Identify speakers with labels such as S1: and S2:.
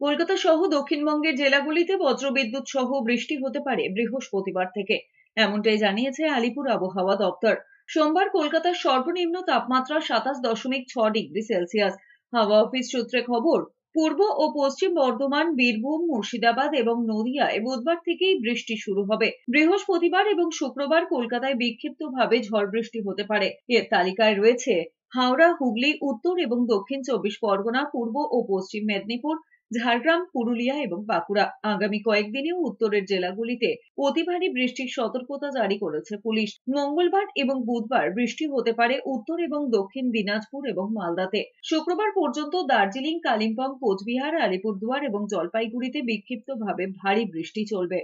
S1: কলকাতা সহ দক্ষিণবঙ্গের জেলাগুলিতে বজ্রবিদ্যুৎ সহ বৃষ্টি হতে পারে বৃহস্পতিবার থেকে, এমনটাই জানিয়েছে আলিপুর আবহাওয়া দপ্তর। সোমবার কলকাতার সর্বনিম্ন তাপমাত্রা 27.6 ডিগ্রি সেলসিয়াস। হাওয়া অফিস সূত্রে খবর, পূর্ব ও পশ্চিম বর্ধমান, বীরভূম, মুর্শিদাবাদ এবং নদিয়ায় বুধবার থেকেই বৃষ্টি শুরু হবে। বৃহস্পতিবার এবং শুক্রবার কলকাতায় বিক্ষিপ্তভাবে ঝড় বৃষ্টি হতে পারে। এর তালিকায় রয়েছে হাওড়া, হুগলি, উত্তর এবং দক্ষিণ 24 পরগনা, পূর্ব ও পশ্চিম মেদিনীপুর, ঝাড়গ্রাম, পুরুলিয়া এবং বাঁকুড়া। আগামী কয়েকদিনেও উত্তরের জেলাগুলিতে অতি ভারী বৃষ্টির সতর্কতা জারি করেছে পুলিশ। মঙ্গলবার এবং বুধবার বৃষ্টি হতে পারে উত্তর এবং দক্ষিণ দিনাজপুর এবং মালদাতে। শুক্রবার পর্যন্ত দার্জিলিং, কালিম্পং, কোচবিহার, আলিপুরদুয়ার এবং জলপাইগুড়িতে বিক্ষিপ্তভাবে ভারী বৃষ্টি চলবে।